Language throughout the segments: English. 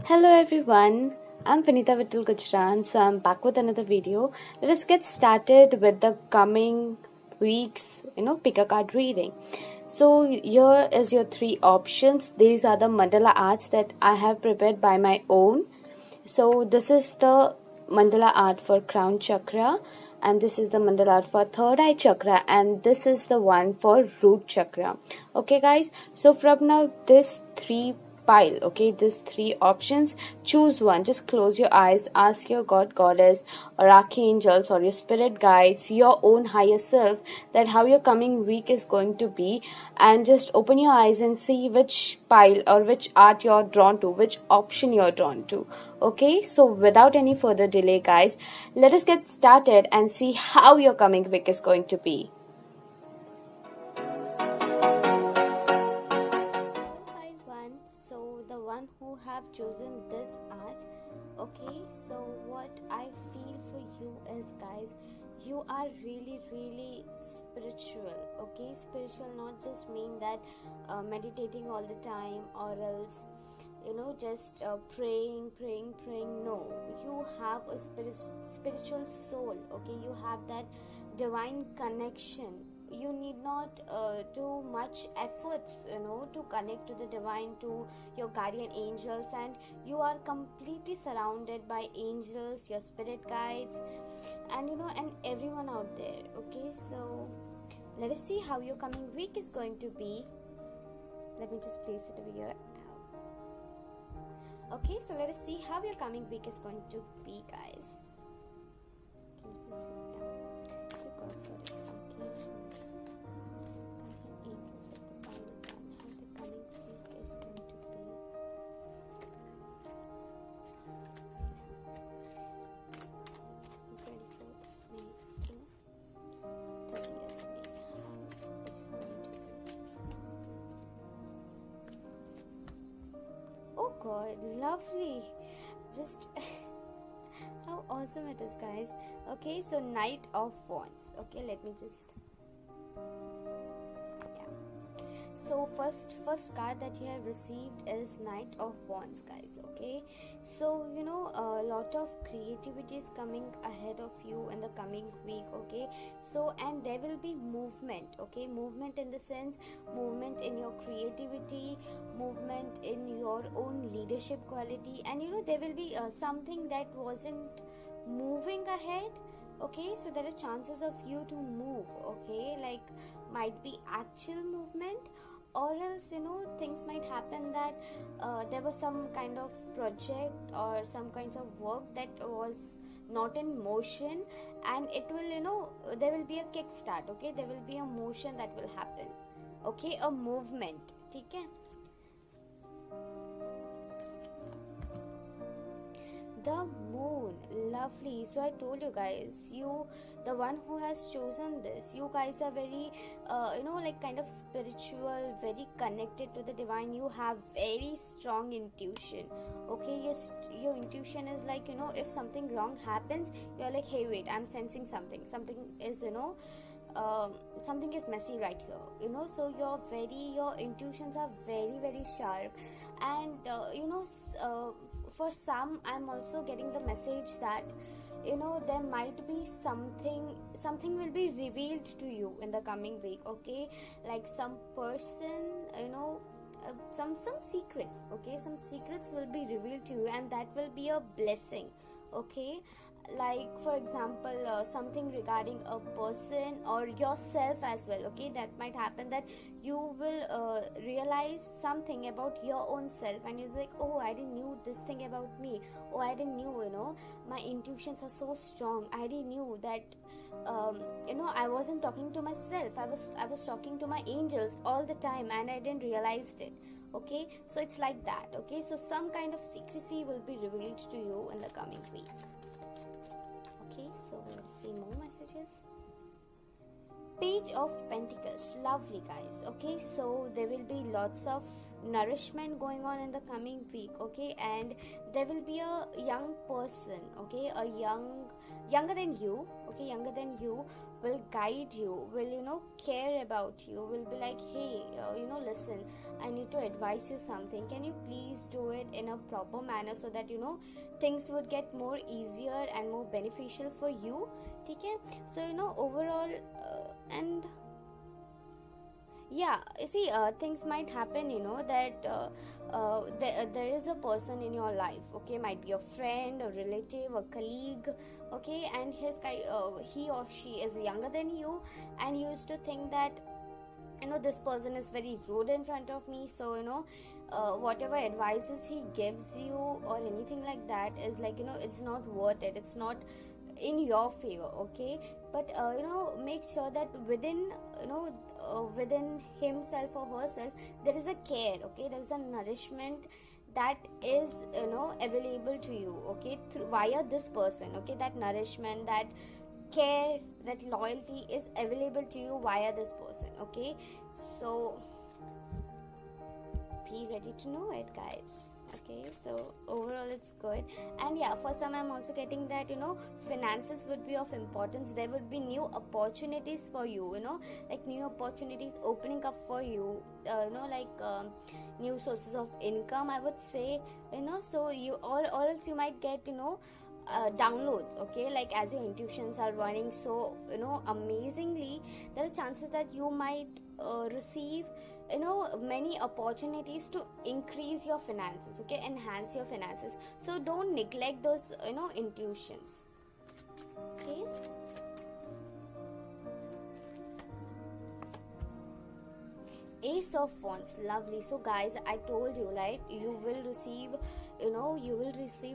Hello everyone, I'm Vinita Vittal Gujran, so I'm back with another video. Let us get started with the coming week's, pick a card reading. So here is your three options. These are the mandala arts that I have prepared by my own. So this is the mandala art for crown chakra, and this is the mandala art for third eye chakra, and this is the one for root chakra. Okay guys, so from now this three pile, okay, these three options, choose one. Just close your eyes, ask your god, goddess, or archangels, or your spirit guides, your own higher self, that how your coming week is going to be, and just open your eyes and see which pile or which art you're drawn to, which option you're drawn to. Okay, so without any further delay guys, let us get started and see how your coming week is going to be. So the one who have chosen this art, okay, so what I feel for you is, guys, you are really spiritual. Okay, spiritual not just mean that meditating all the time, or else just praying. No, you have a spiritual soul. Okay, you have that divine connection. You need not do much efforts to connect to the divine, to your guardian angels, and you are completely surrounded by angels, your spirit guides, and and everyone out there. Okay, so let us see how your coming week is going to be. Let me just place it over here. Okay, so let us see how your coming week is going to be, guys. God, lovely. Just how awesome it is, guys. Okay, so Knight of Wands. Okay, let me just so first card that you have received is Knight of Wands, guys. Okay, so a lot of creativity is coming ahead of you in the coming week. Okay, so and there will be movement. Okay, movement in the sense, movement in your creativity, movement in your own leadership quality, and there will be something that wasn't moving ahead. Okay, so there are chances of you to move. Okay, like might be actual movement, or else things might happen that there was some kind of project or some kinds of work that was not in motion, and it will there will be a kickstart. Okay, there will be a motion that will happen. Okay, a movement. Okay, the moon, lovely. So I told you guys, the one who has chosen this, you guys are very like kind of spiritual, very connected to the divine. You have very strong intuition. Okay, your intuition is like, if something wrong happens, you're like, hey, wait, I'm sensing something is something is messy right here. So your intuitions are very sharp, and for some, I'm also getting the message that there might be something will be revealed to you in the coming week. Okay, like some person, some secrets. Okay, some secrets will be revealed to you, and that will be a blessing. Okay, like for example, something regarding a person or yourself as well. Okay, that might happen that you will realize something about your own self, and you're like, oh, I didn't knew this thing about me. Oh, I didn't knew my intuitions are so strong. I didn't knew that I wasn't talking to myself. I was talking to my angels all the time, and I didn't realize it. Okay, so it's like that. Okay, so some kind of secrecy will be revealed to you in the coming week. Okay, so let's see more messages. Page of Pentacles, lovely, guys. Okay, so there will be lots of nourishment going on in the coming week, okay? And there will be a young person, okay, younger than you, okay, younger than you, will guide you, will, care about you, will be like, hey, listen, I need to advise you something, can you please do it in a proper manner, so that things would get more easier and more beneficial for you. Okay, so overall, and yeah, you see, things might happen, that there is a person in your life, okay, might be a friend, a relative, a colleague, okay, and he or she is younger than you, and you used to think that this person is very rude in front of me, so whatever advices he gives you or anything like that is like, it's not worth it, it's not in your favor, okay? But make sure that within himself or herself there is a care, okay, there is a nourishment that is available to you, okay, via this person, okay, that nourishment, that care, that loyalty is available to you via this person, okay? So be ready to know it, guys. Okay, so overall it's good. And yeah, for some I'm also getting that finances would be of importance. There would be new opportunities for you, like new opportunities opening up for you, new sources of income, I would say, so you, or else you might get downloads, okay, like as your intuitions are running so amazingly, there are chances that you might receive many opportunities to increase your finances, okay, enhance your finances. So don't neglect those intuitions, okay? Ace of Wands, lovely. So guys, I told you, right, you will receive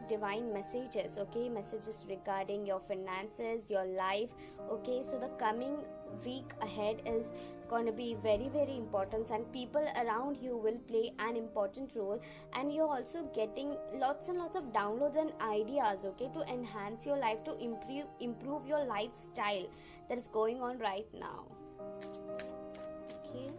divine messages, okay, messages regarding your finances, your life, okay? So the coming week ahead is going to be very, very important, and people around you will play an important role, and you're also getting lots and lots of downloads and ideas, okay, to enhance your life, to improve your lifestyle that is going on right now, okay?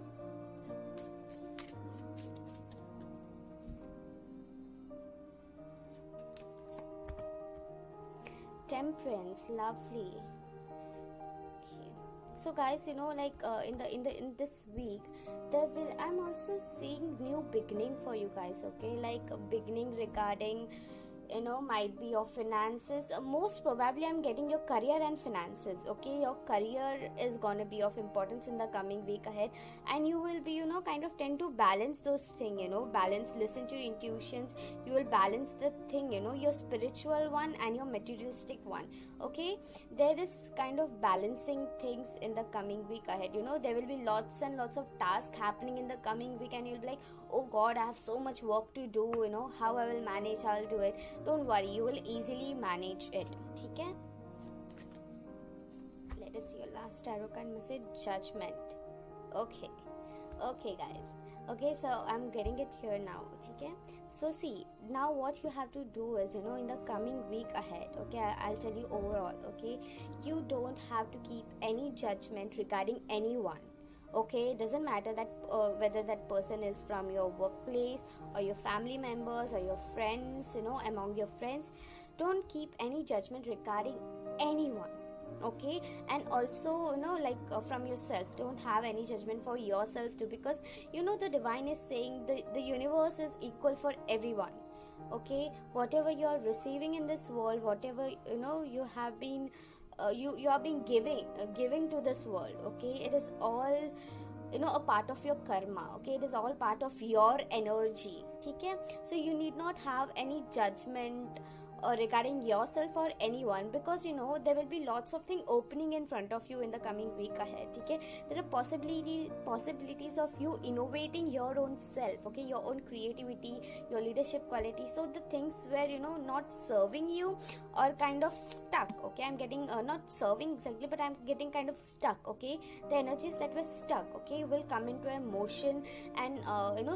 Temperance, lovely. Okay. So guys, in this week I'm also seeing new beginning for you guys, okay, like a beginning regarding might be your finances. Most probably I'm getting your career and finances, okay? Your career is gonna be of importance in the coming week ahead, and you will be kind of tend to balance those things, listen to your intuitions. You will balance the thing, your spiritual one and your materialistic one, okay? There is kind of balancing things in the coming week ahead. There will be lots and lots of tasks happening in the coming week, and you'll be like, oh god, I have so much work to do, how I will manage, I'll do it. Don't worry, you will easily manage it, okay? Let us see your last tarot card message. Judgment. Okay guys, okay, so I'm getting it here now, okay? So see, now what you have to do is, in the coming week ahead, okay, I'll tell you overall, okay, you don't have to keep any judgment regarding anyone, okay? It doesn't matter that whether that person is from your workplace or your family members or your friends, among your friends. Don't keep any judgment regarding anyone, okay? And also from yourself, don't have any judgment for yourself too, because the divine is saying the universe is equal for everyone, okay? Whatever you are receiving in this world, whatever you have been you are being giving to this world, okay? It is all a part of your karma, okay? It is all part of your energy, okay? So you need not have any judgment regarding yourself or anyone, because there will be lots of things opening in front of you in the coming week ahead, okay? There are possibilities of you innovating your own self, okay? Your own creativity, your leadership quality. So the things where not serving you or kind of stuck, okay? I'm getting not serving exactly, but I'm getting kind of stuck, okay? The energies that were stuck, okay, will come into a motion, and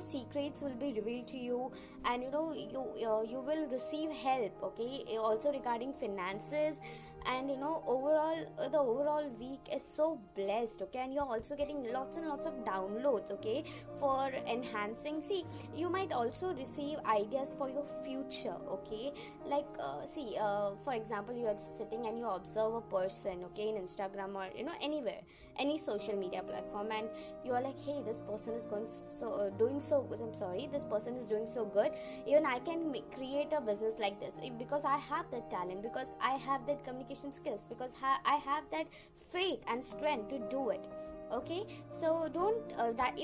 secrets will be revealed to you, and you will receive help, okay? Also regarding finances, and the overall week is so blessed, okay, and you're also getting lots and lots of downloads, okay, for enhancing. See, you might also receive ideas for your future, okay, like for example, you are just sitting and you observe a person, okay, in Instagram or anywhere, any social media platform, and you are like, hey, this person is doing so good. I'm sorry, this person is doing so good. Even I can create a business like this, because I have that talent, because I have that communication skills, because I have that faith and strength to do it. Okay, so don't that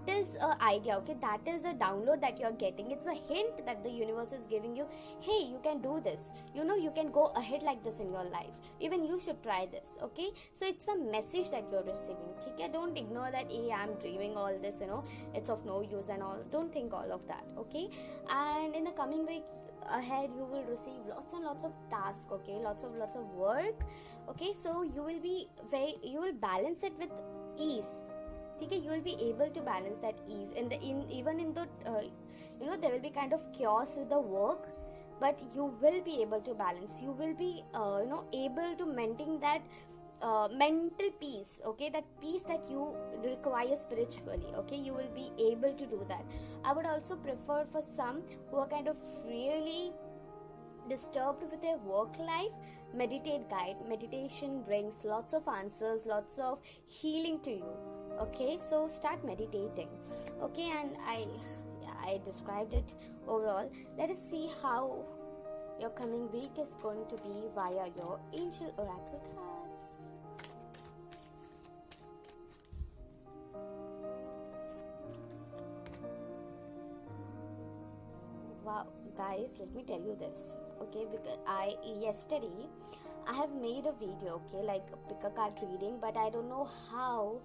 is a idea, okay, that is a download that you're getting. It's a hint that the universe is giving you, hey, you can do this, you can go ahead like this in your life, even you should try this. Okay, so it's a message that you're receiving. Okay, don't ignore that, hey, I'm dreaming all this, it's of no use and all. Don't think all of that. Okay, and in the coming week ahead, you will receive lots and lots of tasks, okay, lots of work. Okay, so you will balance it with ease. Okay, you will be able to balance that ease even in the there will be kind of chaos with the work, but you will be able to balance. You will be able to maintain that mental peace, okay, that peace that you require spiritually. Okay, you will be able to do that. I would also prefer for some who are kind of really disturbed with their work life, meditate guide. Meditation brings lots of answers, lots of healing to you. Okay, so start meditating. Okay, and I described it overall. Let us see how your coming week is going to be via your angel oracle cards. Wow, guys, let me tell you this, okay, because yesterday I have made a video, okay, like pick a card reading, but I don't know how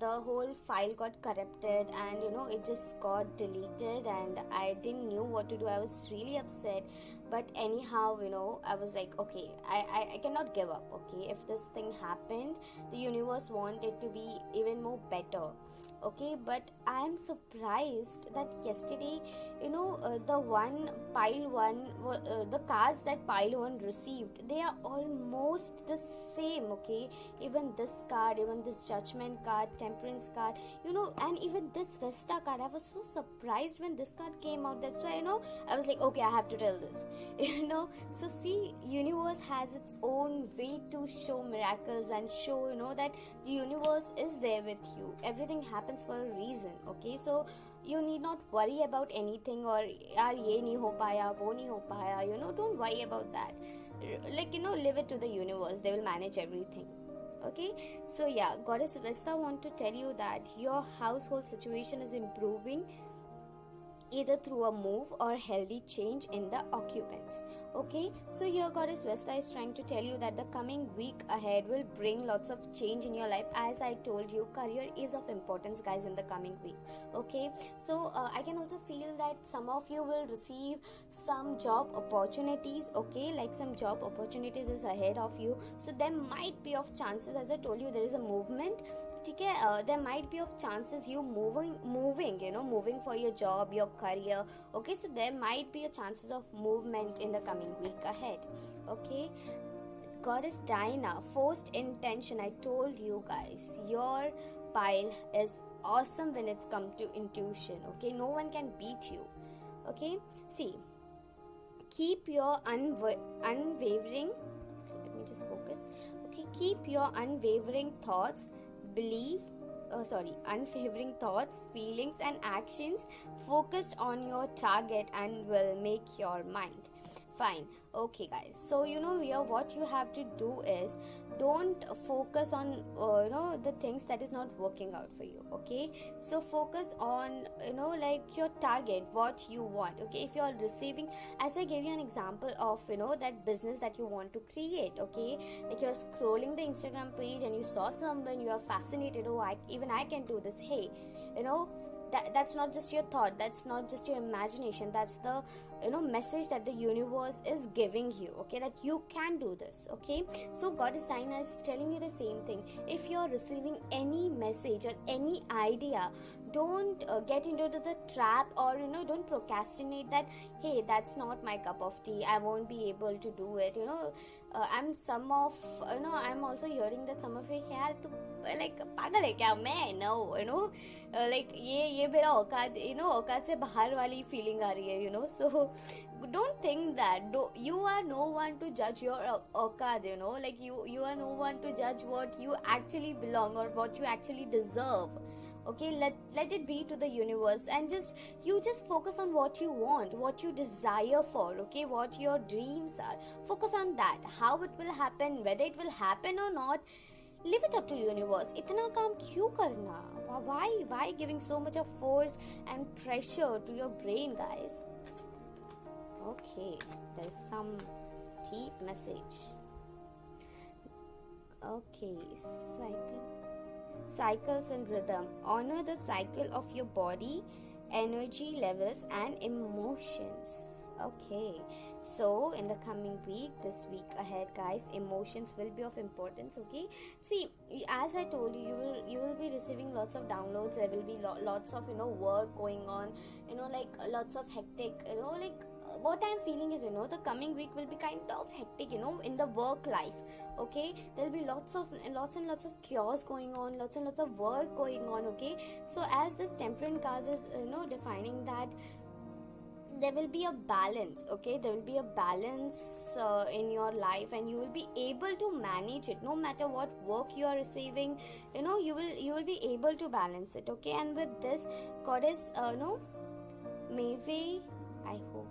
the whole file got corrupted, and it just got deleted, and I didn't knew what to do. I was really upset, but anyhow, I was like, okay, I cannot give up. Okay, if this thing happened, the universe wanted it to be even more better. Okay, but I am surprised that yesterday, the cards that pile one received, they are almost the same. Okay, even this card, even this judgment card, temperance card, and even this Vesta card. I was so surprised when this card came out. That's why I was like, okay, I have to tell this. So see, universe has its own way to show miracles and show that the universe is there with you. Everything happens for a reason. Okay, so you need not worry about anything, or yaar ye nahi ho paya, wo nahi ho paya, don't worry about that. Like, leave it to the universe. They will manage everything. Okay, so yeah, Goddess Vesta want to tell you that your household situation is improving, either through a move or healthy change in the occupants. Okay, so here Goddess Vesta is trying to tell you that the coming week ahead will bring lots of change in your life. As I told you, career is of importance, guys, in the coming week. Okay, so I can also feel that some of you will receive some job opportunities. Okay, like some job opportunities is ahead of you, so there might be of chances. As I told you, there is a movement. There might be of chances you moving for your job, your career. Okay, so there might be a chances of movement in the coming week ahead. Okay, Goddess Diana, forced intention. I told you guys, your pile is awesome when it's come to intuition. Okay, no one can beat you. Okay, see, keep your unwavering, let me just focus. Okay, keep your unwavering thoughts, unfavoring thoughts, feelings and actions focused on your target and will make your mind fine. Okay, guys, so here what you have to do is, don't focus on the things that is not working out for you. Okay, so focus on like your target, what you want. Okay, if you are receiving, as I gave you an example of that business that you want to create. Okay, like you're scrolling the Instagram page and you saw someone, you are fascinated, oh, I can do this. Hey, that's not just your thought, that's not just your imagination, that's the message that the universe is giving you. Okay, that you can do this. Okay, so Goddess Diana is telling you the same thing. If you're receiving any message or any idea, don't get into the trap, or don't procrastinate that, hey, that's not my cup of tea, I won't be able to do it. I'm some of I'm also hearing that some of you, yaar tu like pagal hai kya main, no, like ये मेरा औकात, औकात से बाहर वाली feeling आ रही है, so don't think that. You are no one to judge your औकात, like you are no one to judge what you actually belong or what you actually deserve. Okay, let it be to the universe, and you just focus on what you want, what you desire for. Okay, what your dreams are, focus on that. How it will happen, whether it will happen or not, leave it up to universe. इतना काम क्यों करना? Why giving so much of force and pressure to your brain, guys? Okay, there's some deep message. Okay, cycles and rhythm. Honor the cycle of your body, energy levels and emotions. Okay, so in the coming week, this week ahead, guys, emotions will be of importance. Okay, see, as I told you, you will be receiving lots of downloads. There will be lots of work going on, like lots of hectic, like what I'm feeling is, the coming week will be kind of hectic, in the work life. Okay, there'll be lots and lots of chaos going on, lots and lots of work going on. Okay, so as this temperance card is defining that there will be a balance. Okay, there will be a balance in your life, and you will be able to manage it no matter what work you are receiving. You will be able to balance it. Okay, and with this goddess Maeve, I hope,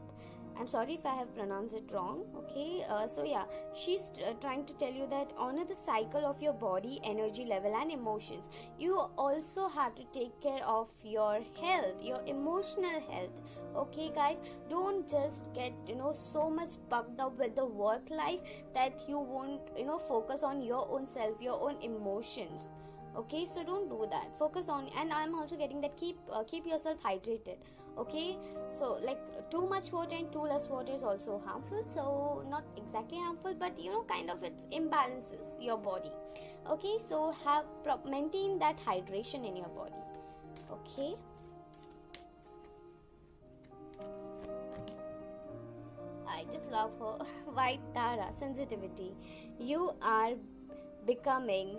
I'm sorry if I have pronounced it wrong. Okay, so yeah, she's trying to tell you that honor the cycle of your body, energy level and emotions. You also have to take care of your health, your emotional health. Okay, guys, don't just get so much bugged up with the work life that you won't focus on your own self, your own emotions. Okay, so don't do that. Focus on, and I'm also getting that keep yourself hydrated. Okay, so like too much water and too less water is also harmful. So not exactly harmful, but kind of it imbalances your body. Okay, so maintain that hydration in your body. Okay, I just love her. White Tara, sensitivity. You are becoming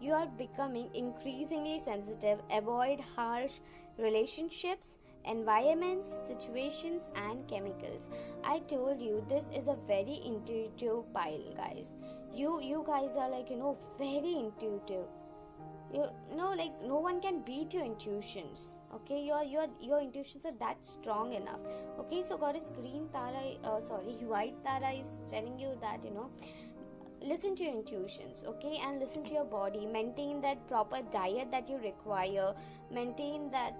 you are becoming increasingly sensitive. Avoid harsh relationships, environments, situations and chemicals. I told you this is a very intuitive pile, guys. You guys are like very intuitive. Like no one can beat your intuitions. Okay, your intuitions are that strong enough. Okay, so goddess White Tara is telling you that listen to your intuitions. Okay, and listen to your body. Maintain that proper diet that you require. Maintain that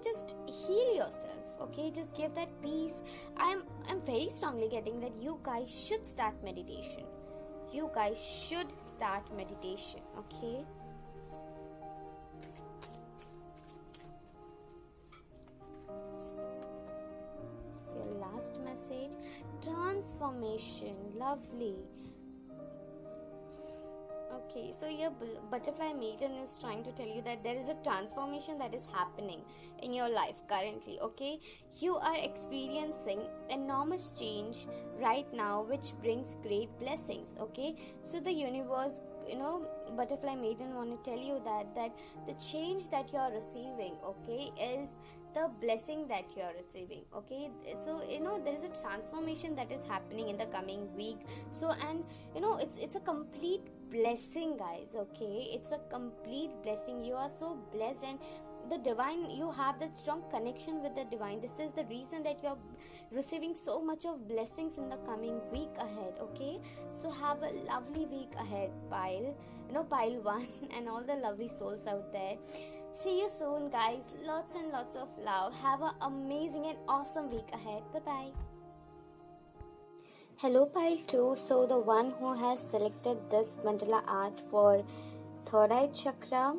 just heal yourself. Okay, just give that peace. I'm very strongly getting that you guys should start meditation. Okay, your last message, transformation. Lovely. Okay, so your butterfly maiden is trying to tell you that there is a transformation that is happening in your life currently. Okay, you are experiencing enormous change right now, which brings great blessings. Okay, so the universe, butterfly maiden want to tell you that the change that you are receiving, okay, is the blessing that you are receiving. Okay, so there is a transformation that is happening in the coming week. So, and it's a complete blessing, guys. Okay, it's a complete blessing. You are so blessed, and the divine, you have that strong connection with the divine. This is the reason that you're receiving so much of blessings in the coming week ahead. Okay, so have a lovely week ahead, pile 1 and all the lovely souls out there. See you soon, guys. Lots and lots of love. Have an amazing and awesome week ahead. Bye bye. Hello, pile 2. So the one who has selected this mandala art for third eye chakra.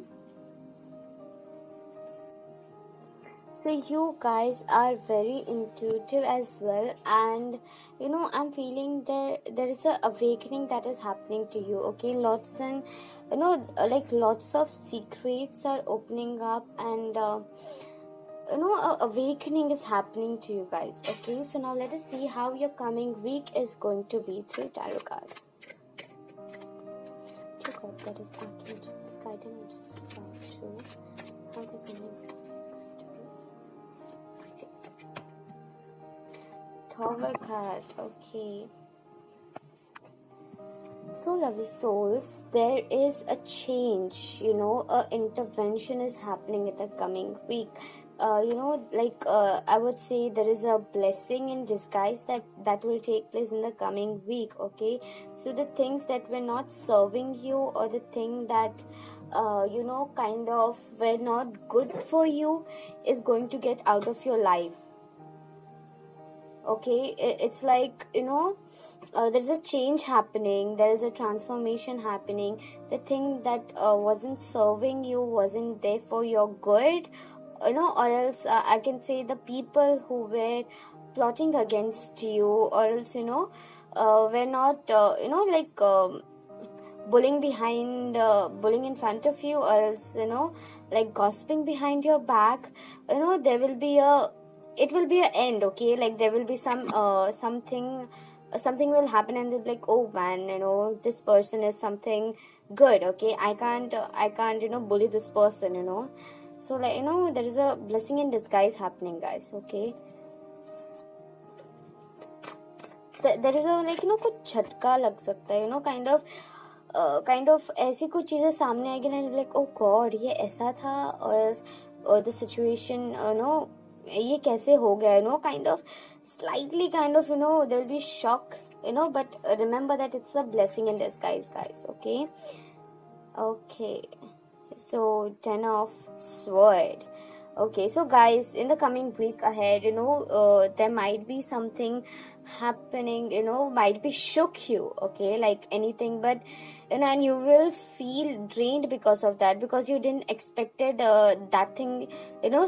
So you guys are very intuitive as well, and I'm feeling there is a awakening that is happening to you. Okay, lots and like lots of secrets are opening up, and a awakening is happening to you guys. Okay, so now let us see how your coming week is going to be through tarot cards. Dear God, that is archangels, guidance, angels, through how the coming week is going to be. Tower card. Okay. So lovely souls, there is a change, a intervention is happening in the coming week. I would say there is a blessing in disguise that will take place in the coming week. Okay, so the things that were not serving you, or the thing that kind of were not good for you, is going to get out of your life. Okay, it's like there's a change happening, there is a transformation happening. The thing that wasn't serving you, wasn't there for your good, or else I can say the people who were plotting against you, or else were not bullying in front of you, or else like gossiping behind your back. There will be it will be an end. Okay, like there will be something will happen, and they'll be like, oh man, this person is something good. Okay, I can't bully this person. So like there is a blessing in disguise happening, guys. Okay, there is a कुछ झटका लग सकता है, kind of ऐसी कुछ चीजें सामने आएगी ना, like oh god, ये ऐसा था, or the situation ये कैसे हो गया, kind of slightly there will be shock, but remember that it's a blessing in disguise, guys. Okay, so 10 of sword. Okay, so guys, in the coming week ahead, there might be something happening, might be shook you. Okay, like anything, but and you will feel drained because of that, because you didn't expected that thing,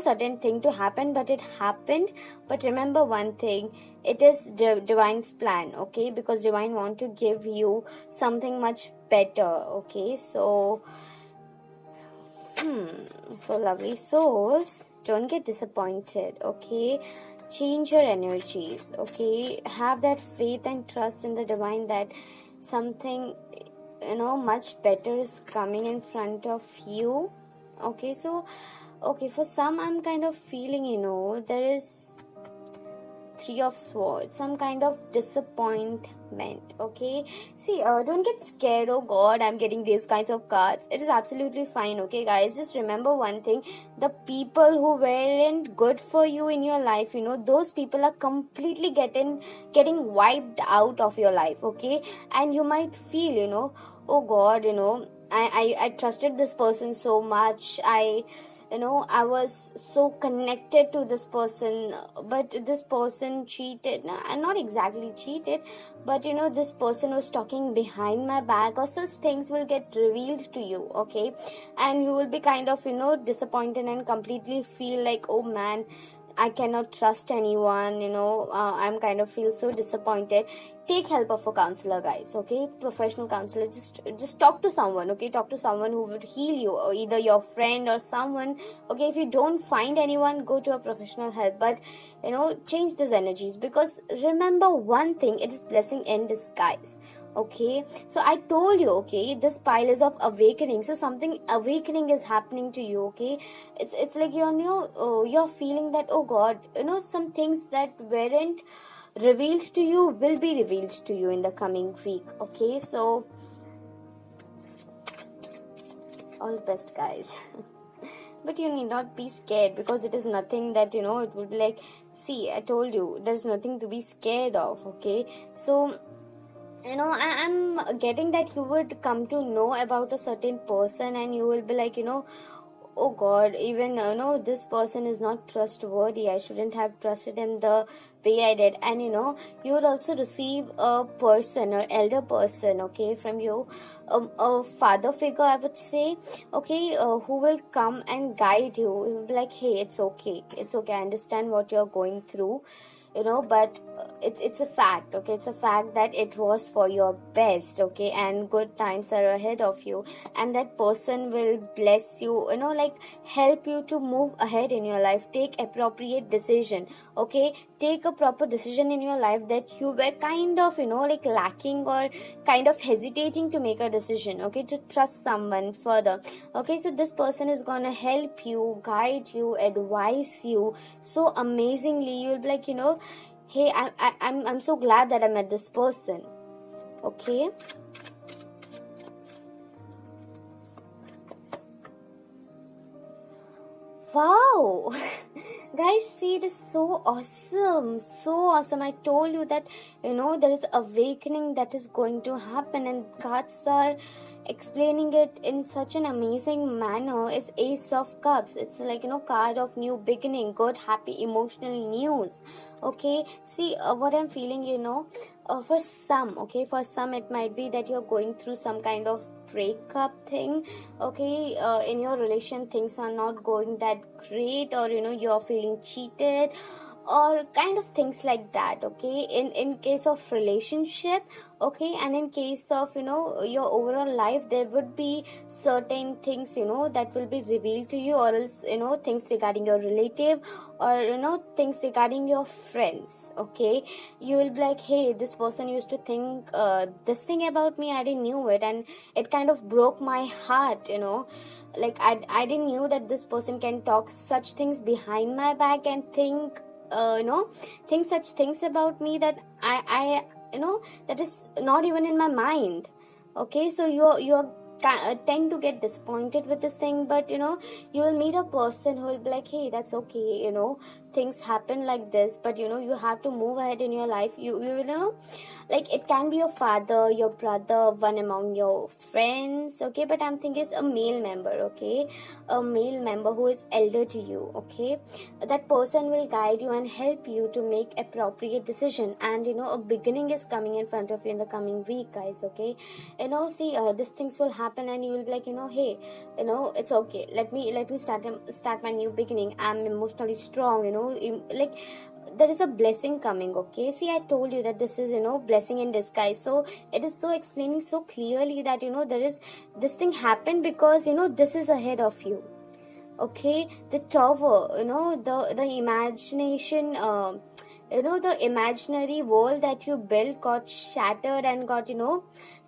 certain thing to happen, but it happened. But remember one thing, it is divine's plan. Okay, because divine want to give you something much better. Okay, so so lovely souls, don't get disappointed. Okay, change your energies. Okay, have that faith and trust in the divine that something much better is coming in front of you. Okay, so for some, I'm kind of feeling there is 3 of swords, some kind of disappointment. Okay, see, don't get scared. Oh god, I'm getting these kinds of cards. It is absolutely fine. Okay guys, just remember one thing, the people who weren't good for you in your life, those people are completely getting wiped out of your life. Okay, and you might feel oh god, I trusted this person so much, I was so connected to this person, but this person cheated. No, not exactly cheated, but this person was talking behind my back, or such things will get revealed to you. Okay, and you will be kind of disappointed and completely feel like, oh man, I cannot trust anyone. I'm kind of feel so disappointed. Take help of a counselor, guys. Okay, professional counselor. Just talk to someone. Okay, talk to someone who would heal you, or either your friend or someone. Okay, if you don't find anyone, go to a professional help. But change these energies, because remember one thing, it is blessing in disguise. Okay, so I told you, okay, this pile is of awakening, so something awakening is happening to you. Okay, it's like you're feeling that, oh god, some things that weren't revealed to you will be revealed to you in the coming week. Okay, so all the best, guys. But you need not be scared, because it is nothing that it would be like, see, I told you, there's nothing to be scared of. Okay, so I'm getting that you would come to know about a certain person, and you will be like, oh god, even this person is not trustworthy, I shouldn't have trusted him the way I did. And you would also receive a person or elder person, okay, from you, a father figure, I would say, okay, who will come and guide you. He will be like, hey, it's okay, I understand what you're going through, but it's a fact, okay, it's a fact that it was for your best, okay, and good times are ahead of you, and that person will bless you, like help you to move ahead in your life. Take appropriate decision, okay, take a proper decision in your life that you were kind of like lacking or kind of hesitating to make a decision, okay, to trust someone further. Okay, so this person is gonna help you, guide you, advise you so amazingly. You'll be like, hey, I'm so glad that I met this person. Okay. Wow. Guys, see, it is so awesome, so awesome. I told you that there is awakening that is going to happen, and cards are explaining it in such an amazing manner. Is Ace of Cups. It's like card of new beginning, good, happy, emotional news. Okay, see, what I'm feeling, for some it might be that you're going through some kind of breakup thing, okay, in your relation things are not going that great, or you're feeling cheated, or kind of things like that, okay, in case of relationship, okay, and in case of your overall life, there would be certain things that will be revealed to you, or else things regarding your relative, or things regarding your friends, okay. You will be like, hey, this person used to think this thing about me, I didn't knew it, and it kind of broke my heart, like I didn't knew that this person can talk such things behind my back and think such things about me that I that is not even in my mind. Okay, so you're tend to get disappointed with this thing, but you will meet a person who will be like, hey, that's okay, things happen like this, but you have to move ahead in your life. You know, like it can be your father, your brother, one among your friends, okay, but I'm thinking it's a male member, okay, a male member who is elder to you, okay. That person will guide you and help you to make appropriate decision, and a beginning is coming in front of you in the coming week, guys, okay. See, these things will happen, and you will be like, hey, it's okay, let me start my new beginning. I'm emotionally strong, like there is a blessing coming, okay. See, I told you that this is blessing in disguise, so it is so explaining so clearly that there is this thing happened because this is ahead of you, okay. The tower, the imagination, the imaginary world that you built got shattered and got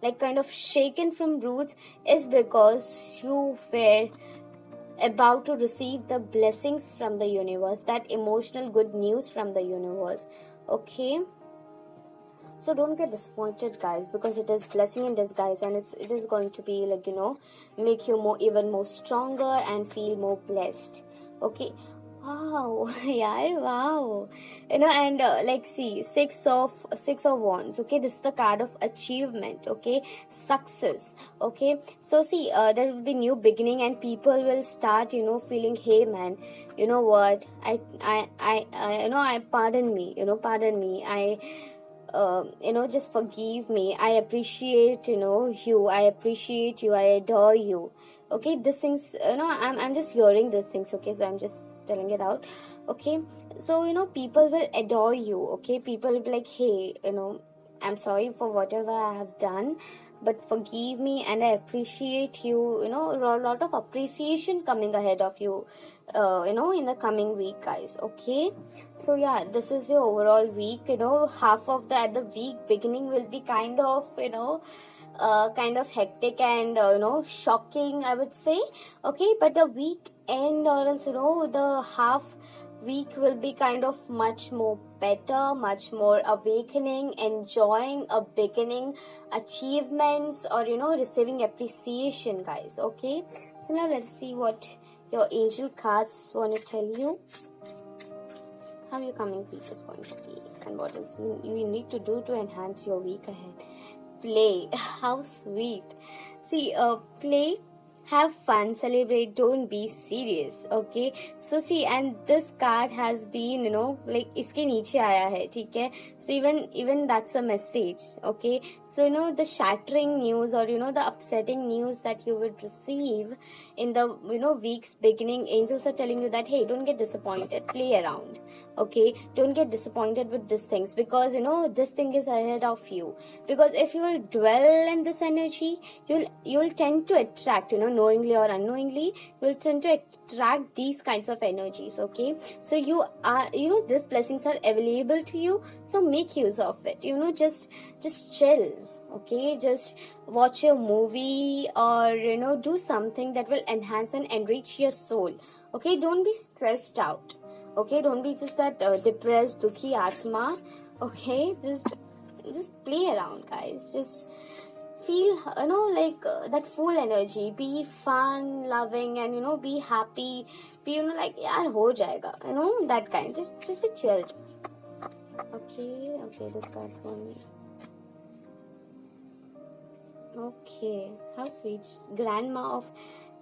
like kind of shaken from roots, is because you were about to receive the blessings from the universe, that emotional good news from the universe, okay. So don't get disappointed, guys, because it is blessing in disguise, and it is going to be like make you even more stronger and feel more blessed, okay. Wow. Yeah, wow. And like see, six of wands, okay. This is the card of achievement, okay, success, okay. So see, there will be new beginning, and people will start feeling, hey man, you know what, I pardon me, I just forgive me, I appreciate I appreciate you, I adore you, okay. These things, I'm just hearing these things, okay, so I'm just telling it out, okay. So people will adore you, okay. People will be like, hey, I'm sorry for whatever I have done, but forgive me, and I appreciate you, a lot of appreciation coming ahead of you, in the coming week, guys, okay. So yeah, this is the overall week. Half of the at the week beginning will be kind of kind of hectic and shocking, I would say, okay. But the week end, or else the half week will be kind of much more better, much more awakening, enjoying a beginning, achievements, or receiving appreciation, guys, okay. So now let's see what your angel cards want to tell you, how your coming week is going to be, and what else you need to do to enhance your week ahead. Play. How sweet. See, play, have fun, celebrate, don't be serious. Okay, so see, and this card has been, like iske niche aaya hai, theek hai. So even that's a message. Okay, so the shattering news, or the upsetting news that you would receive in the week's beginning, angels are telling you that, hey, don't get disappointed, play around. Okay, don't get disappointed with these things, because this thing is ahead of you. Because if you will dwell in this energy, you'll tend to attract, knowingly or unknowingly, you'll tend to attract these kinds of energies. Okay, so you are, these blessings are available to you, so make use of it. Just chill. Okay, just watch a movie, or do something that will enhance and enrich your soul. Okay, don't be stressed out. Okay, don't be just that depressed, dukhi atma. Okay, just play around, guys. Just feel, like that full energy. Be fun, loving, and be happy. Be like, yaar, ho jayega. That kind. Just be chilled. Okay, this card's one. Okay, how sweet. Grandma of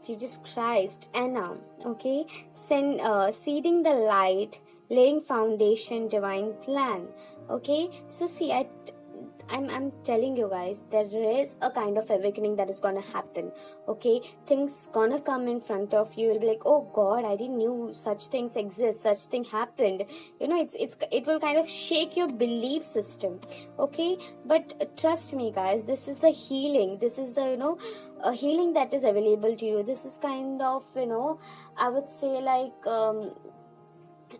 Jesus Christ, Anna. Okay, seeding the light, laying foundation, divine plan. Okay, so see, I'm telling you guys, there is a kind of awakening that is gonna happen. Okay, things gonna come in front of you. You'll be like, oh God, I didn't knew such things exist, such thing happened. It will kind of shake your belief system. Okay, but trust me, guys, this is the healing. This is the a healing that is available to you. This is kind of I would say like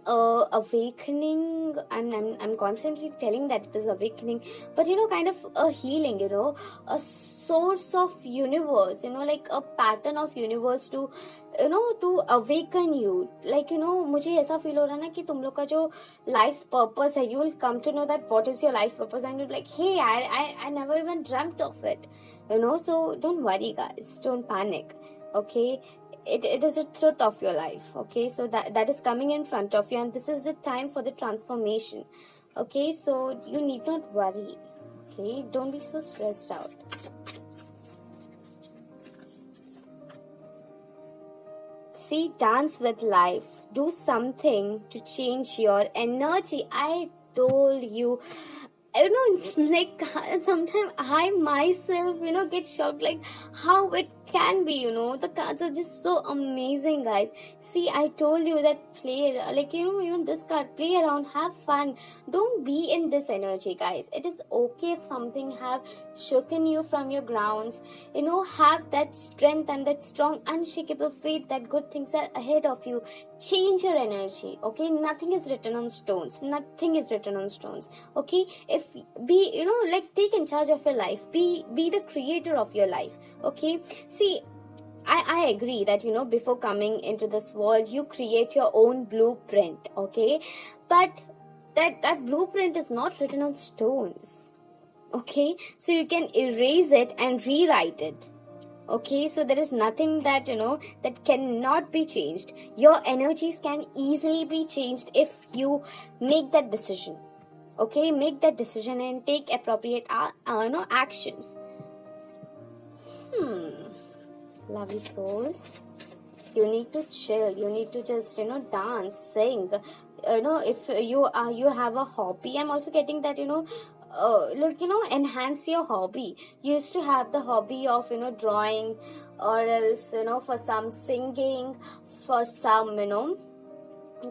awakening. I'm constantly telling that it is awakening, but kind of a healing, a source of universe, like a pattern of universe to to awaken you. Like मुझे ऐसा feel हो रहा है ना कि तुम लोग का जो life purpose है, you will come to know that what is your life purpose, and you'll be like, hey, I never even dreamt of it, so don't worry, guys, don't panic. Okay, it is a truth of your life. Okay, so that is coming in front of you, and this is the time for the transformation. Okay, so you need not worry. Okay, don't be so stressed out. See, dance with life, do something to change your energy. I told you, like sometimes I myself, get shocked, like how it can be, the cards are just so amazing, guys. See, I told you that play, like, even this card, play around, have fun. Don't be in this energy, guys. It is okay if something have shaken you from your grounds. Have that strength and that strong, unshakable faith that good things are ahead of you. Change your energy. Okay, nothing is written on stones. Nothing is written on stones. Okay, if be, like, take in charge of your life. Be the creator of your life. Okay, see, I agree that before coming into this world, you create your own blueprint. Okay, but that blueprint is not written on stones. Okay, so you can erase it and rewrite it. Okay, so there is nothing that that cannot be changed. Your energies can easily be changed if you make that decision. Okay, make that decision and take appropriate actions. Lovely souls, you need to chill. You need to just dance, sing. If you have a hobby, I'm also getting that look, enhance your hobby. You used to have the hobby of drawing, or else for some singing, for some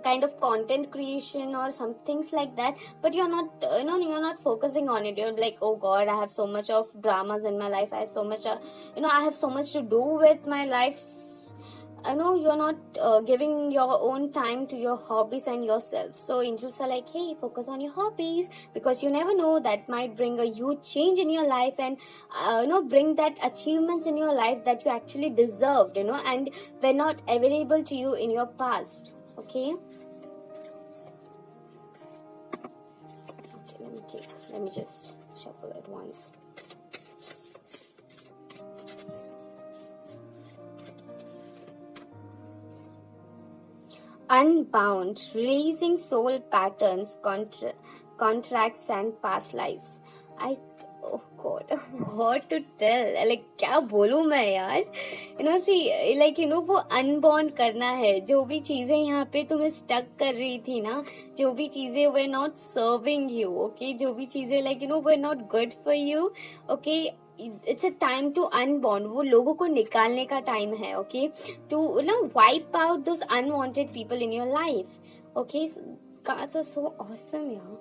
kind of content creation or some things like that, but you're not you're not focusing on it. You're like, oh God, I have so much of dramas in my life, I have so much I have so much to do with my life. I know you're not giving your own time to your hobbies and yourself. So angels are like, hey, focus on your hobbies, because you never know, that might bring a huge change in your life, and bring that achievements in your life that you actually deserved, and were not available to you in your past. Okay, let me just shuffle it once. Unbound, releasing soul patterns, contracts and past lives. Oh God, what to tell? Like क्या बोलूं मैं यार? See, like वो unbond करना है. जो भी चीजें यहाँ पे तुम्हें स्टक कर रही थी ना, जो भी चीजें were not serving you, okay? जो भी चीजें like were not good for you, okay? It's a time to unbond. वो लोगों को निकालने का टाइम है, okay? To wipe out those unwanted people in your life, okay? Cards are so awesome, yeah.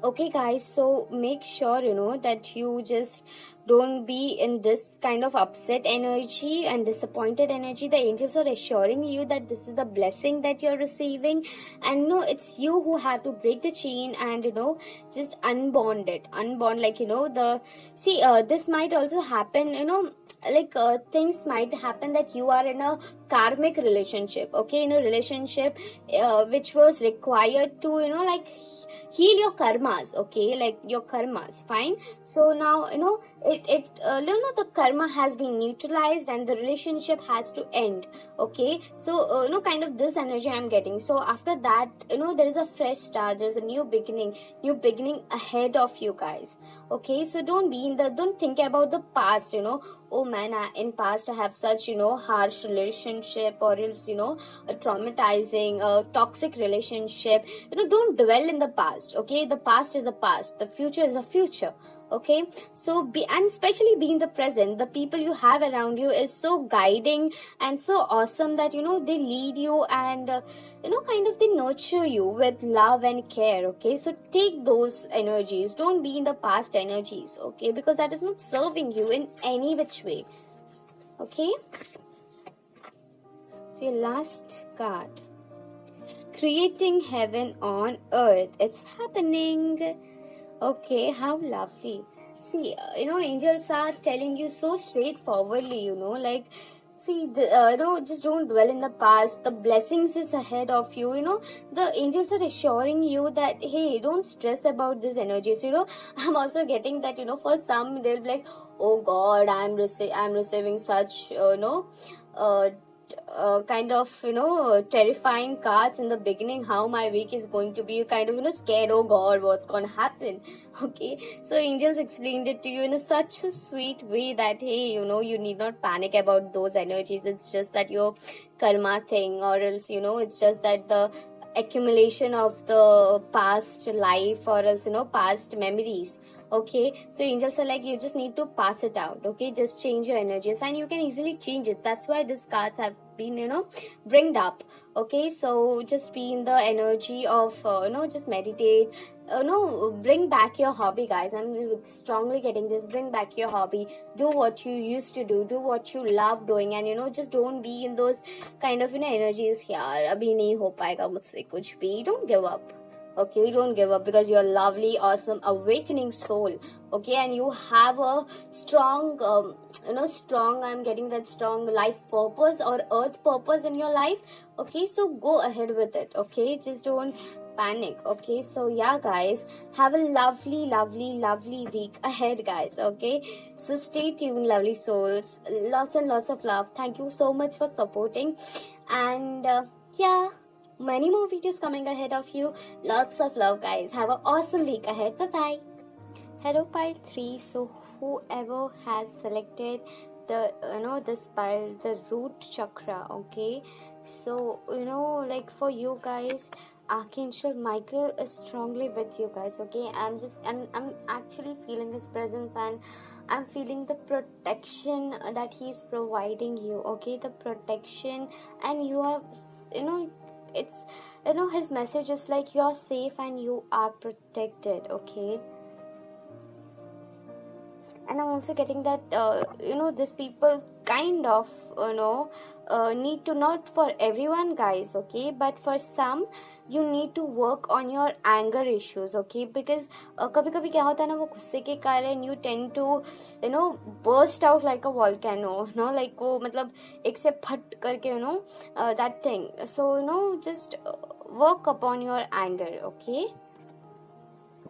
Okay guys, so make sure that you just don't be in this kind of upset energy and disappointed energy. The angels are assuring you that this is the blessing that you're receiving, and it's you who have to break the chain and just unbond it. Unbond, like this might also happen, like things might happen that you are in a karmic relationship, okay, in a relationship which was required to like heal your karmas, okay, like your karmas, fine. So now the karma has been neutralized and the relationship has to end, okay. So kind of this energy I'm getting. So after that, there is a fresh start, there's a new beginning ahead of you guys, okay. So don't think about the past, oh man, in past I have such harsh relationship, or else a traumatizing toxic relationship. Don't dwell in the past, okay. The past is a past, the future is a future, okay. So and especially be in the present. The people you have around you is so guiding and so awesome that they lead you and kind of they nurture you with love and care, okay. So take those energies, don't be in the past energies, okay, because that is not serving you in any which way, okay. So your last card, creating heaven on earth, it's happening. Okay, how lovely. See, angels are telling you so straightforwardly, like, see, just don't dwell in the past. The blessings is ahead of you, the angels are assuring you that, hey, don't stress about these energies, I'm also getting that, for some, they'll be like, oh God, I'm receiving such, kind of terrifying cards in the beginning, how my week is going to be, kind of scared, oh God, what's gonna happen, okay. So angels explained it to you in such a sweet way that, hey, you need not panic about those energies. It's just that your karma thing, or else it's just that the accumulation of the past life, or else past memories, okay. So angels are like, you just need to pass it out, okay. Just change your energies and you can easily change it. That's why these cards have been bringed up, okay. So just be in the energy of just meditate, bring back your hobby, guys. I'm strongly getting this. Bring back your hobby, do what you used to do what you love doing, and just don't be in those kind of energies here. Abhi nahi ho payega mujhse kuch bhi. Don't give up, okay. Don't give up, because you're a lovely, awesome, awakening soul, okay. And you have a strong I'm getting that strong life purpose or earth purpose in your life, okay. So go ahead with it, okay. Just don't panic, okay. So yeah guys, have a lovely, lovely, lovely week ahead, guys, okay. So stay tuned, lovely souls. Lots and lots of love. Thank you so much for supporting, and yeah, many more videos coming ahead of you. Lots of love, guys. Have an awesome week ahead. Bye bye. Hello pile 3. So whoever has selected the this pile, the root chakra, okay. So like for you guys, Archangel Michael is strongly with you guys, okay. I'm actually feeling his presence, and I'm feeling the protection that he's providing you, okay. The protection, and you are it's his message is like, you're safe and you are protected, okay. And I'm also getting that these people kind of need to, not for everyone guys, okay, but for some you need to work on your anger issues, okay. Because कभी कभी क्या होता है ना, वो गुस्से के कारण you tend to burst out like a volcano, like वो मतलब एक से फट करके that thing. So just work upon your anger, okay.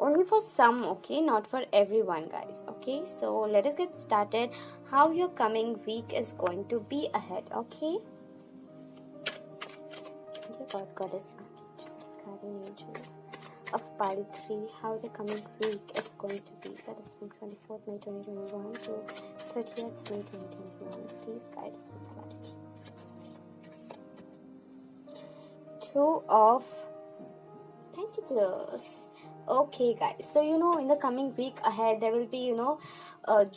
Only for some, okay, not for everyone guys, okay. So let us get started how your coming week is going to be ahead, okay. Dear God, Goddess, Archangels, guardian angels, of pile 3, how the coming week is going to be. That is from 24th May 2021 to 30th May 2021. Please guide us with clarity. Two of Pentacles. Okay guys, so in the coming week ahead there will be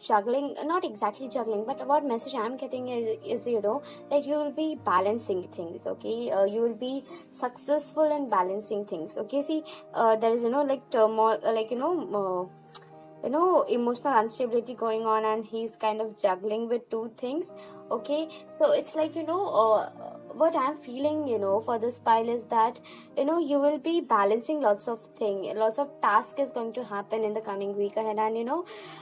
juggling, not exactly juggling, but what message I'm getting is that you will be balancing things. Okay, you will be successful in balancing things. Okay, see, there is like turmoil, like emotional instability going on, and he's kind of juggling with two things. Okay, so it's like what I'm feeling for this pile is that you will be balancing lots of task is going to happen in the coming week ahead, and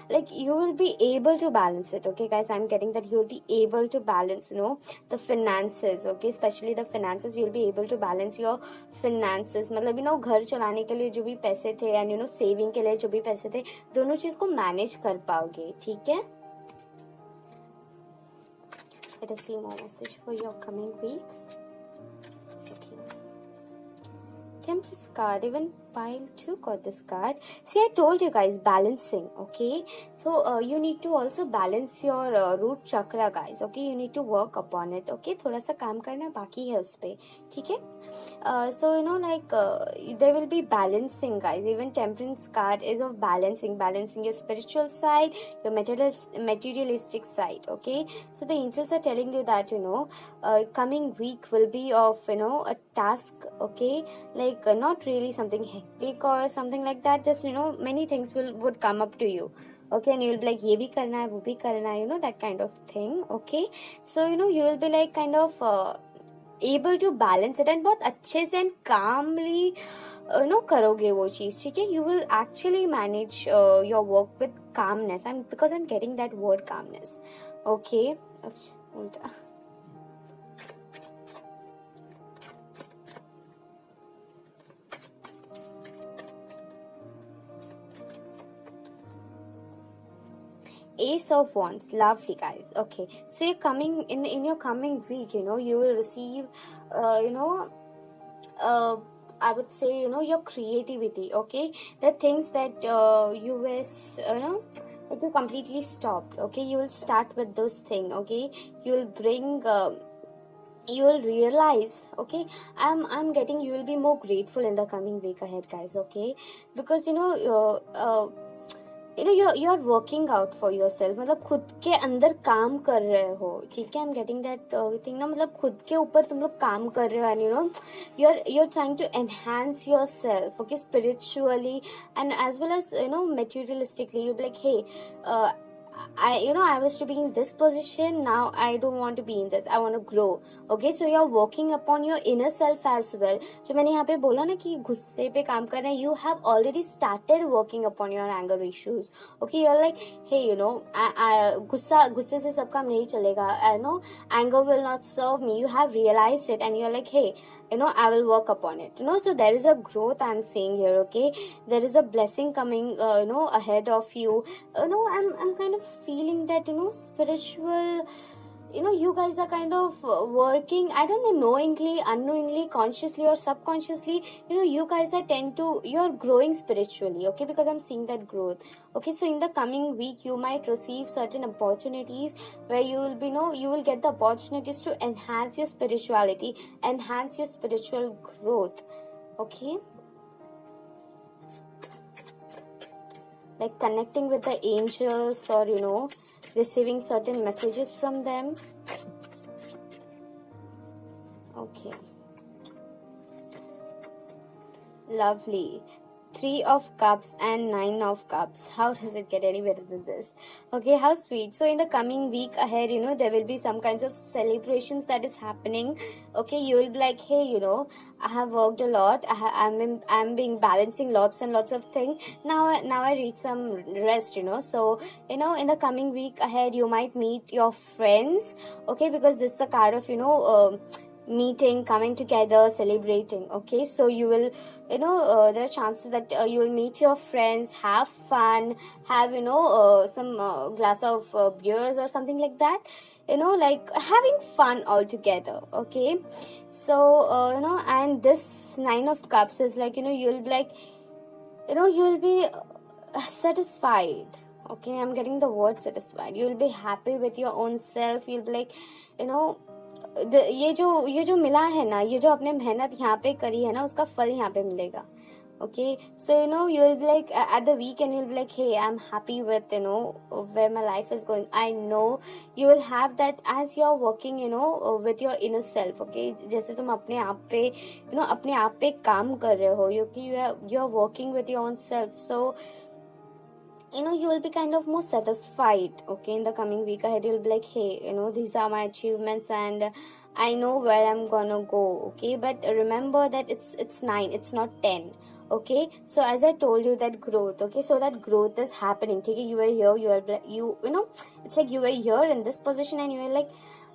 like you will be able to balance it. Okay guys, I'm getting that you will be able to balance the finances. Okay, especially the finances, you'll be able to balance your finances. मतलब घर चलाने के लिए जो भी पैसे थे and saving के लिए जो भी पैसे थे, दोनों चीज को मैनेज कर पाओगे. ठीक है, let us see more message for your coming week. Okay, Temperance card, even pile 2 got this card. See, I told you guys, balancing. Okay, so you need to also balance your root chakra guys. Okay, you need to work upon it. Okay, थोड़ा सा काम करना बाकी है उस पे. ठीक है, so like there will be balancing guys. Even Temperance card is of balancing your spiritual side, your materialistic side. Okay, so the angels are telling you that coming week will be of a task. Okay, like not really something hectic or something like that, just many things would come up to you. Okay, and you'll be like, ye bhi karna hai, wo bhi karna hai, that kind of thing. Okay, so you will be like kind of able to balance it, and बहुत अच्छे से and calmly करोगे वो चीज. ठीक है, you will actually manage your work with calmness, and because I'm getting that word calmness. Okay, उल्टा. Ace of Wands, lovely guys. Okay, so you're coming in your coming week, you will receive I would say your creativity. Okay, the things that you was like you completely stopped. Okay, you will start with those things. Okay, you will bring you will realize. Okay, I'm getting you will be more grateful in the coming week ahead guys. Okay, because you're working out for yourself. मतलब खुद के अंदर काम कर रहे हो. ठीक है, I'm getting that thing ना, मतलब खुद के ऊपर तुम लोग काम कर रहे हो, and you're trying to enhance yourself. Okay, spiritually and as well as materialistically. You'll be like, hey, I was to be in this position, now I don't want to be in this, I want to grow. Okay, so you're working upon your inner self as well. जो मैंने यहाँ पे बोला ना कि गुस्से पे काम करना है, you have already started working upon your anger issues. Okay, you're like, hey, गुस्से से सब काम नहीं चलेगा. Anger will not serve me. You have realized it, and you're like, hey, I will work upon it. So there is a growth I'm seeing here. Okay, there is a blessing coming ahead of you. I'm kind of feeling that spiritual, you guys are kind of working, I don't know, knowingly, unknowingly, consciously or subconsciously, you guys you're growing spiritually. Okay, because I'm seeing that growth. Okay, so in the coming week you might receive certain opportunities where you will be you will get the opportunities to enhance your spirituality, enhance your spiritual growth. Okay, like connecting with the angels, or receiving certain messages from them. Okay, lovely. 3 of Cups and 9 of Cups. How does it get any better than this? Okay, how sweet. So in the coming week ahead, there will be some kinds of celebrations that is happening. Okay, you will be like, hey, I have worked a lot. I'm being balancing lots and lots of things. Now I need some rest. So in the coming week ahead, you might meet your friends. Okay, because this is a card of meeting, coming together, celebrating. Okay, so you will there are chances that you will meet your friends, have fun, have some glass of beers or something like that, like having fun all together. Okay, so and this 9 of Cups is like you'll be like, you'll be satisfied. Okay, I'm getting the word satisfied. You'll be happy with your own self. You'll be like, you know ये जो मिला है ना, ये जो आपने मेहनत यहाँ पे करी है ना, उसका फल यहाँ पे मिलेगा. Okay, so you'll be like at the weekend you'll be like, hey, I'm happy with where my life is going. I know you will have that as you're working with your inner self. Okay, जैसे तुम अपने आप पे अपने आप पे काम कर रहे हो, you are working with your own self. So you will be kind of more satisfied. Okay, in the coming week ahead you'll be like, hey, these are my achievements and I know where I'm gonna go. Okay, but remember that it's 9, it's not 10. Okay, so as I told you, that growth. Okay, so that growth is happening. Okay, you were here, it's like you were here in this position and you were like,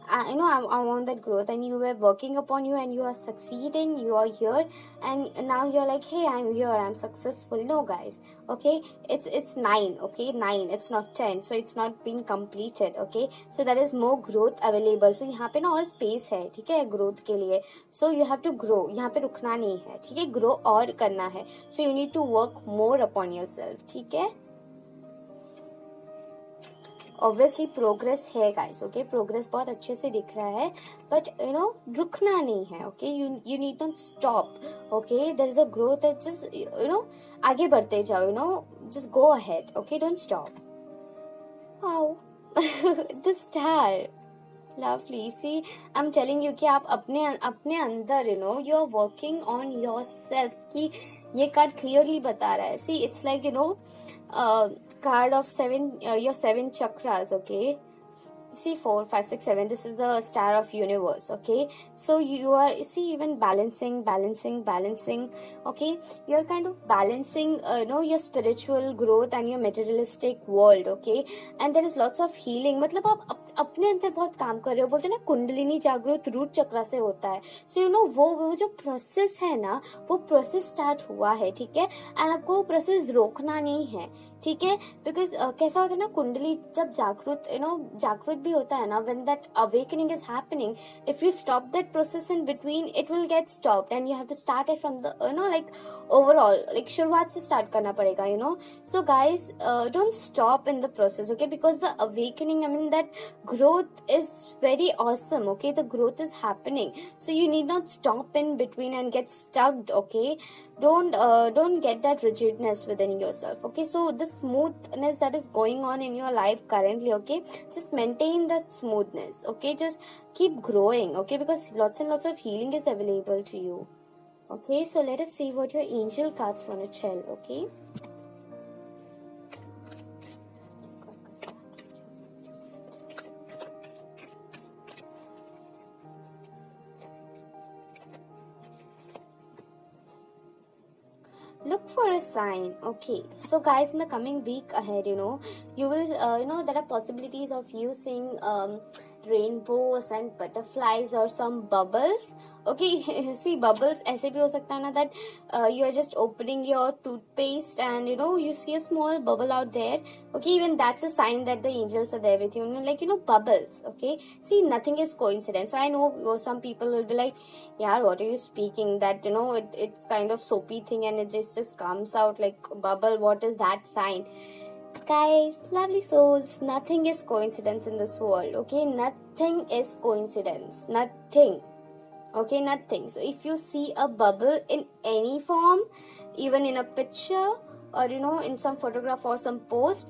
I want that growth, and you were working upon you and you are succeeding, you are here, and now you're like, hey, I'm here, I'm successful. No, guys. Okay, it's 9. Okay, 9, it's not 10, so it's not been completed. Okay, so there is more growth available. So यहाँ पे ना और space है, ठीक है, growth के लिए. So you have to grow, यहाँ पे रुकना नहीं है, ठीक है, grow और करना है. So you need to work more upon yourself, ठीक है. ऑब्वियसली प्रोग्रेस है गाइस. ओके, प्रोग्रेस बहुत अच्छे से दिख रहा है, बट रुकना नहीं है. Okay, you need not stop. Okay, there is a growth, just आगे बढ़ते जाओ. Just go ahead. Okay, don't stop. How the star, lovely. See, I am telling you कि आप अपने अंदर you are working on yourself. की ये card clearly बता रहा है. See, it's like card of 7, your 7 chakras. Okay, see, 4, 5, 6, 7, this is the star of universe. Okay, so you are, even balancing. Okay, you're kind of balancing your spiritual growth and your materialistic world. Okay, and there is lots of healing. मतलब आप अपने अंदर बहुत काम कर रहे हो. बोलते हैं ना, कुंडलिनी जागृत रूट चक्र से होता है. सो वो जो प्रोसेस है ना, वो प्रोसेस स्टार्ट हुआ है. ठीक है, एंड आपको वो प्रोसेस रोकना नहीं है. ठीक है, बिकॉज कैसा होता है ना, कुंडली जब जागृत भी होता है ना, when that awakening is happening, if you stop that process in between, it will get stopped and you have to start it from the like overall, like शुरुआत से स्टार्ट करना पड़ेगा. So guys, don't stop in the process. Okay, because the awakening, I mean that growth is very awesome. Okay, the growth is happening, so you need not stop in between and get stuck. Okay, don't get that rigidness within yourself. Okay, so the smoothness that is going on in your life currently, okay, just maintain that smoothness. Okay, just keep growing. Okay, because lots and lots of healing is available to you. Okay, so let us see what your angel cards want to tell. Okay, look for a sign. Okay, so guys, in the coming week ahead, you will there are possibilities of you seeing rainbows and butterflies or some bubbles. Okay, see, bubbles ऐसे भी हो सकता है ना, that you are just opening your toothpaste and you see a small bubble out there. Okay, even that's a sign that the angels are there with you. Like bubbles. Okay, see, nothing is coincidence. I know some people will be like, yeah, what are you speaking, that it's kind of soapy thing and it just comes out like bubble. What is that sign? Guys, lovely souls, nothing is coincidence in this world. Okay, nothing is coincidence. Nothing. Okay, nothing. So if you see a bubble in any form, even in a picture or in some photograph or some post,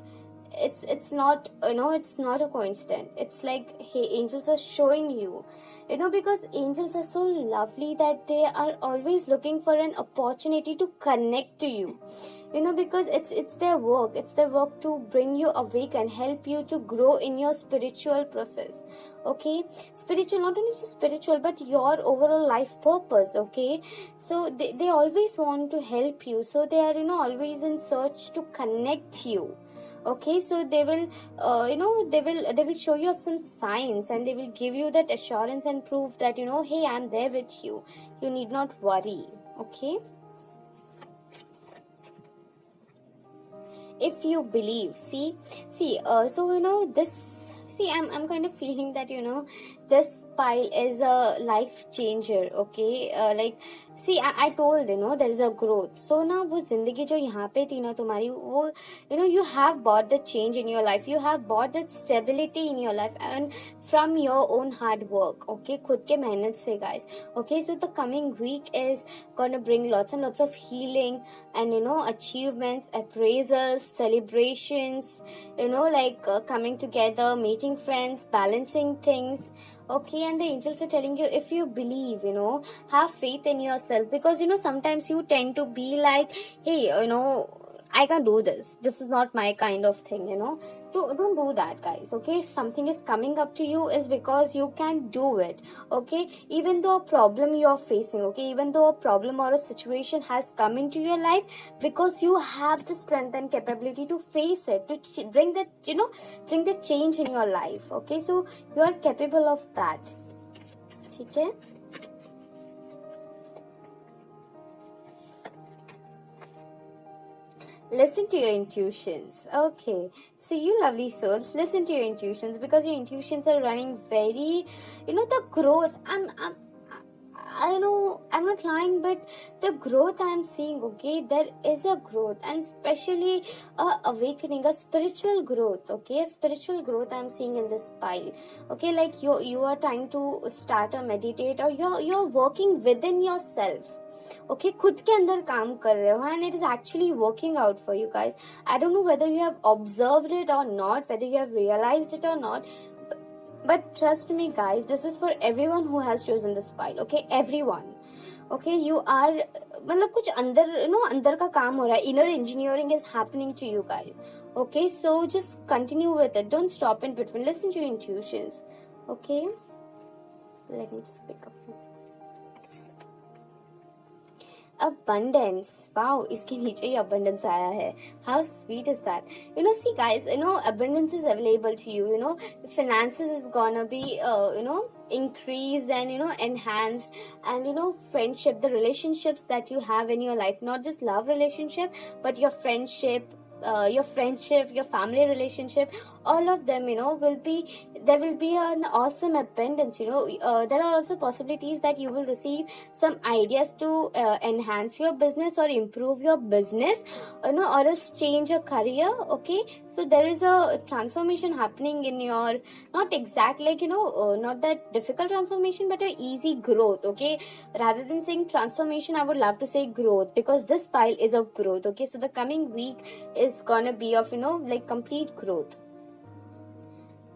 it's not it's not a coincidence. It's like, hey, angels are showing you, because angels are so lovely that they are always looking for an opportunity to connect to you. Because it's their work to bring you awake and help you to grow in your spiritual process. Okay, spiritual, not only just spiritual, but your overall life purpose. Okay, so they always want to help you, so they are always in search to connect you. Okay, so they will they will show you up some signs and they will give you that assurance and proof that hey, I'm there with you, you need not worry. Okay, if you believe, see so this, see, I'm kind of feeling that this pile is a life changer. Okay, like see, I told there is a growth. So ना वो जिंदगी जो यहाँ पे थी ना तुम्हारी, वो you have bought the change in your life, you have bought that stability in your life, and from your own hard work. Okay, खुद के मेहनत से guys. Okay, so the coming week is gonna bring lots and lots of healing and achievements, appraisals, celebrations, like coming together, meeting friends, balancing things. Okay, and the angels are telling you, if you believe, have faith in yourself, because sometimes you tend to be like, hey, I can't do this, this is not my kind of thing. Don't do that, guys. Okay, if something is coming up to you, is because you can do it. Okay, even though a problem you are facing, okay, even though a problem or a situation has come into your life, because you have the strength and capability to face it, to bring that bring the change in your life. Okay, so you are capable of that. Okay. Listen to your intuitions. Okay, so you lovely souls, listen to your intuitions, because your intuitions are running very, the growth. I know I'm not lying, but the growth I'm seeing, okay, there is a growth, and especially awakening, a spiritual growth. Okay, a spiritual growth I'm seeing in this pile. Okay, like you are trying to start a meditate, or you're working within yourself. Okay, खुद के अंदर काम कर रहे हो, and it is actually working out for you guys. I don't know whether you have observed it or not, whether you have realized it or not, but trust me guys, this is for everyone who has chosen this pile. Okay, everyone. Okay, you are, मतलब कुछ अंदर अंदर का काम हो रहा है, inner engineering is happening to you guys. Okay, so just continue with it, don't stop in between, listen to your intuitions. Okay, let me just pick up. Abundance. Wow, इसके नीचे ही abundance आया है. How sweet is that? See guys, abundance is available to you. Finances is gonna be increased and enhanced, and friendship, the relationships that you have in your life, not just love relationship, but your friendship, your family relationship, all of them, there will be an awesome abundance. There are also possibilities that you will receive some ideas to enhance your business or improve your business, or else change your career. Okay, so there is a transformation happening in your, not exact like not that difficult transformation, but a easy growth. Okay, rather than saying transformation, I would love to say growth, because this pile is of growth. Okay, so the coming week is gonna be of like complete growth.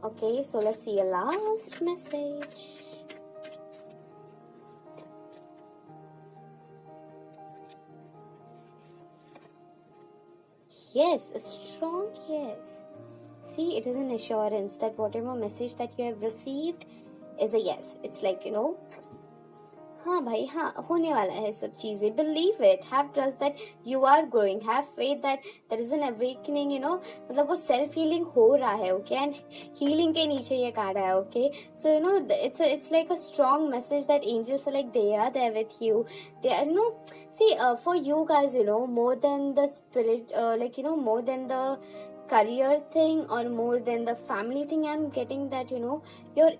Okay, so let's see a last message. Yes, a strong yes. See, it is an assurance that whatever message that you have received is a yes. It's like हाँ भाई हाँ, होने वाला है सब चीजें. Believe it, have trust that you are growing, have faith that there is an awakening. मतलब वो self healing हो रहा है. Okay, and healing के नीचे ये कार्ड है. Okay, so it's like a strong message that angels are like, they are there with you. They are see, for you guys, more than the spirit, like more than the career thing or more than the family thing, I'm getting that your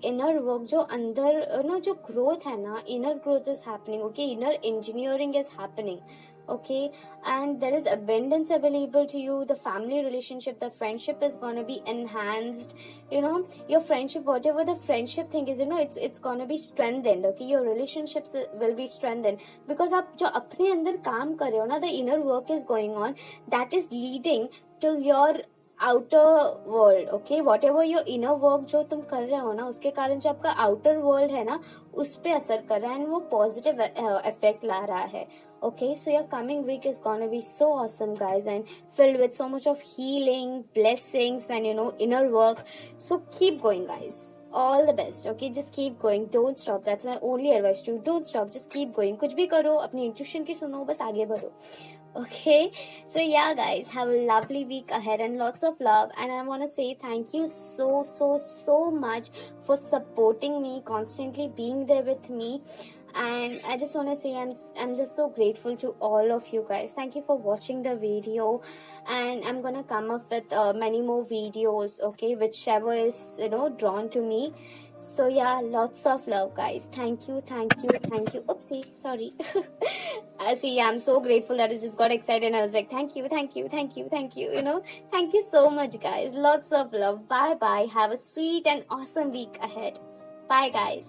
inner work, जो अंदर जो growth है ना, inner growth is happening. Okay, inner engineering is happening. Okay, and there is abundance available to you. The family relationship, the friendship is gonna be enhanced. Your friendship, whatever the friendship thing is, it's gonna be strengthened. Okay, your relationships will be strengthened, because आप जो अपने अंदर काम कर रहे हो ना, the inner work is going on, that is leading to your outer world. Okay, what ever your inner work जो तुम कर रहे हो ना, उसके कारण जो आपका आउटर वर्ल्ड है ना, उस पे असर कर रहा है, एंड वो पॉजिटिव इफेक्ट ला रहा है. Okay, so your coming week is gonna be so awesome, guys, and filled with so much of healing, blessings, and inner work. So keep going, guys. All the best. Okay, just keep going, don't stop. That's my only advice to you. Don't stop, just keep going. कुछ भी करो, अपनी intuition की सुनो, बस आगे बढ़ो. Okay, so yeah guys, have a lovely week ahead and lots of love, and I want to say thank you so much for supporting me, constantly being there with me. And I just want to say I'm just so grateful to all of you guys. Thank you for watching the video, and I'm gonna come up with many more videos, okay, whichever is drawn to me. So yeah, lots of love, guys. Thank you, thank you, thank you. Oopsie, sorry. See, I'm so grateful that I just got excited and I was like, thank you, thank you, thank you, thank you. Thank you so much, guys. Lots of love. Bye bye. Have a sweet and awesome week ahead. Bye, guys.